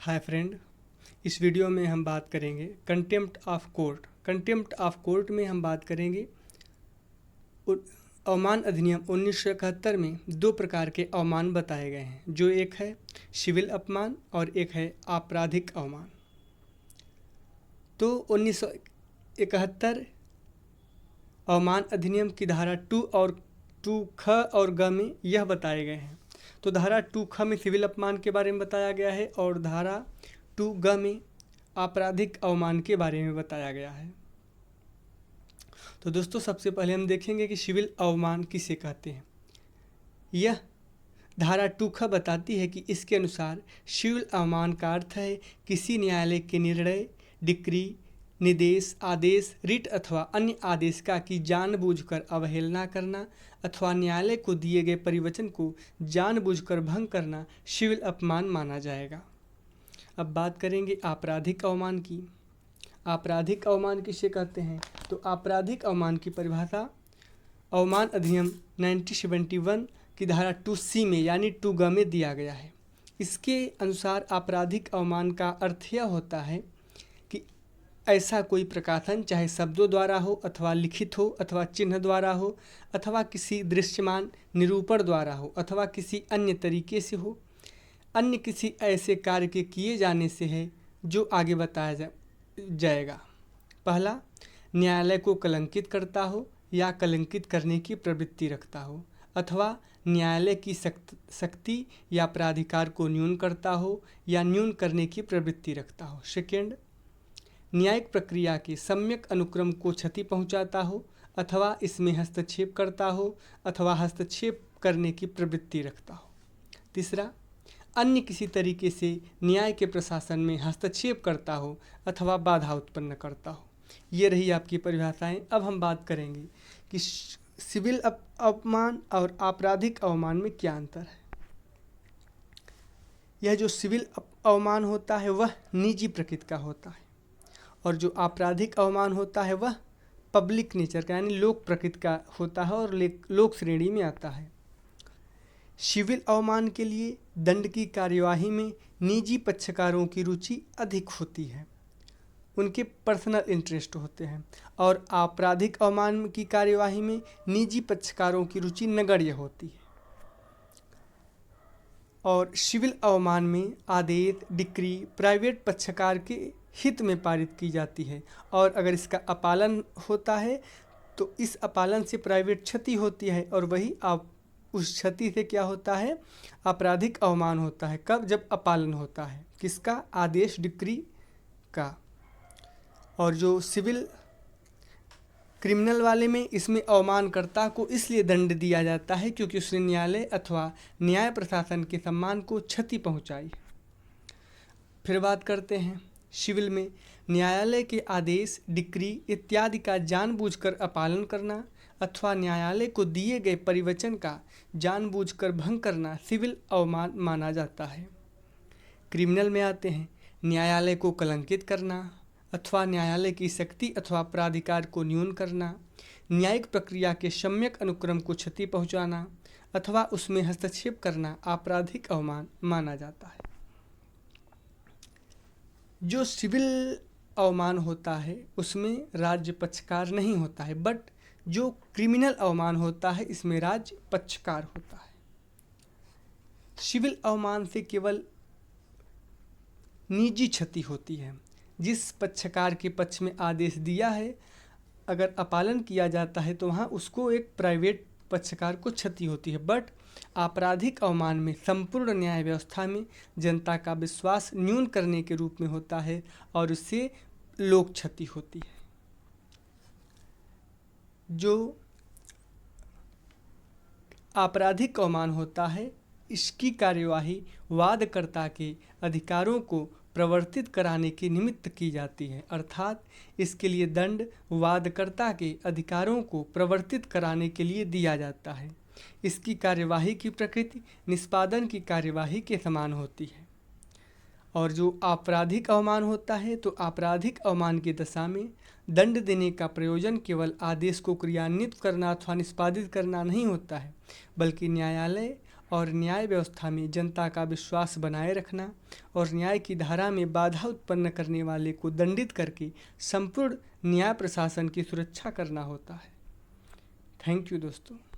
Hi friend, इस video में हम बात करेंगे contempt of court. Contempt of court में हम बात करेंगे अवमान अधिनियम 1971 में दो प्रकार के अवमान बताए गए हैं, जो एक है सिविल अपमान और एक है आपराधिक अवमान। तो 1971 अवमान अधिनियम की धारा 2 ख और ग में यह बताए गए हैं। तो धारा 2 ख में सिविल अपमान के बारे में बताया गया है और धारा 2 ग में आपराधिक अवमान के बारे में बताया गया है। तो दोस्तों, सबसे पहले हम देखेंगे कि सिविल अवमान किसे कहते हैं। यह धारा 2 ख बताती है कि इसके अनुसार सिविल अवमान का अर्थ है किसी न्यायालय के निर्णय, डिक्री, निर्देश, आदेश, रिट अथवा अन्य आदेश का की जानबूझकर अवहेलना करना अथवा न्यायालय को दिए गए परिवचन को जानबूझकर भंग करना सिविल अपमान माना जाएगा। अब बात करेंगे आपराधिक अवमान की। आपराधिक अवमान किसे कहते हैं? तो आपराधिक अवमान की परिभाषा अवमान अधिनियम 1971 की धारा 2C में यानी 2 ग में दिया गया है। इसके अनुसार आपराधिक अवमान का अर्थ यह होता है कि ऐसा कोई प्रकाशन चाहे शब्दों द्वारा हो अथवा लिखित हो अथवा चिन्ह द्वारा हो अथवा किसी दृश्यमान निरूपण द्वारा हो अथवा किसी अन्य तरीके से हो, अन्य किसी ऐसे कार्य के किए जाने से है जो आगे बताया जाएगा। पहला, न्यायालय को कलंकित करता हो या कलंकित करने की प्रवृत्ति रखता हो अथवा न्यायालय की शक्ति या प्राधिकार को न्यून करता हो या न्यून करने की प्रवृत्ति रखता हो। सेकेंड, न्यायिक प्रक्रिया के सम्यक अनुक्रम को क्षति पहुंचाता हो अथवा इसमें हस्तक्षेप करता हो अथवा हस्तक्षेप करने की प्रवृत्ति रखता हो। तीसरा, अन्य किसी तरीके से न्याय के प्रशासन में हस्तक्षेप करता हो अथवा बाधा उत्पन्न करता हो। ये रही आपकी परिभाषाएं। अब हम बात करेंगे कि सिविल अवमान और आपराधिक अवमान में क्या अंतर है। यह जो सिविल अवमान होता है वह निजी प्रकृति का होता है और जो आपराधिक अवमान होता है वह पब्लिक नेचर का यानी लोक प्रकृति का होता है और लोक श्रेणी में आता है। सिविल अवमान के लिए दंड की कार्यवाही में निजी पक्षकारों की रुचि अधिक होती है, उनके पर्सनल इंटरेस्ट होते हैं, और आपराधिक अवमान की कार्यवाही में निजी पक्षकारों की रुचि नगण्य होती है। और सिविल अवमान में आदेश, डिक्री प्राइवेट पक्षकार के हित में पारित की जाती है और अगर इसका अपालन होता है तो इस अपालन से प्राइवेट क्षति होती है और वही आप उस क्षति से क्या होता है, आपराधिक अवमान होता है। कब? जब अपालन होता है किसका? आदेश, डिक्री का। और जो सिविल क्रिमिनल वाले में इसमें अवमानकर्ता को इसलिए दंड दिया जाता है क्योंकि उसने न्यायालय अथवा न्याय प्रशासन के सम्मान को क्षति पहुंचाई। फिर बात करते हैं सिविल में न्यायालय के आदेश, डिक्री इत्यादि का जानबूझकर अपालन करना अथवा न्यायालय को दिए गए परिवचन का जानबूझकर भंग करना सिविल अवमान माना जाता है। क्रिमिनल में आते हैं न्यायालय को कलंकित करना अथवा न्यायालय की शक्ति अथवा प्राधिकार को न्यून करना, न्यायिक प्रक्रिया के सम्यक अनुक्रम को क्षति पहुंचाना अथवा उसमें हस्तक्षेप करना आपराधिक अवमान माना जाता है। जो सिविल अवमान होता है उसमें राज्य पक्षकार नहीं होता है, बट जो क्रिमिनल अवमान होता है इसमें राज्य पक्षकार होता है। सिविल अवमान से केवल निजी क्षति होती है। जिस पक्षकार के पक्ष में आदेश दिया है अगर अपालन किया जाता है तो वहाँ उसको एक प्राइवेट पक्षकार को क्षति होती है, बट आपराधिक अवमान में संपूर्ण न्याय व्यवस्था में जनता का विश्वास न्यून करने के रूप में होता है और उससे लोक क्षति होती है। जो आपराधिक अवमान होता है इसकी कार्यवाही वादकर्ता के अधिकारों को प्रवर्तित कराने के निमित्त की जाती है, अर्थात इसके लिए दंड वादकर्ता के अधिकारों को प्रवर्तित कराने के लिए दिया जाता है। इसकी कार्यवाही की प्रकृति निष्पादन की कार्यवाही के समान होती है। और जो आपराधिक अवमान होता है तो आपराधिक अवमान की दशा में दंड देने का प्रयोजन केवल आदेश को क्रियान्वित करना अथवा निष्पादित करना नहीं होता है, बल्कि न्यायालय और न्याय व्यवस्था में जनता का विश्वास बनाए रखना और न्याय की धारा में बाधा उत्पन्न करने वाले को दंडित करके संपूर्ण न्याय प्रशासन की सुरक्षा करना होता है। थैंक यू दोस्तों।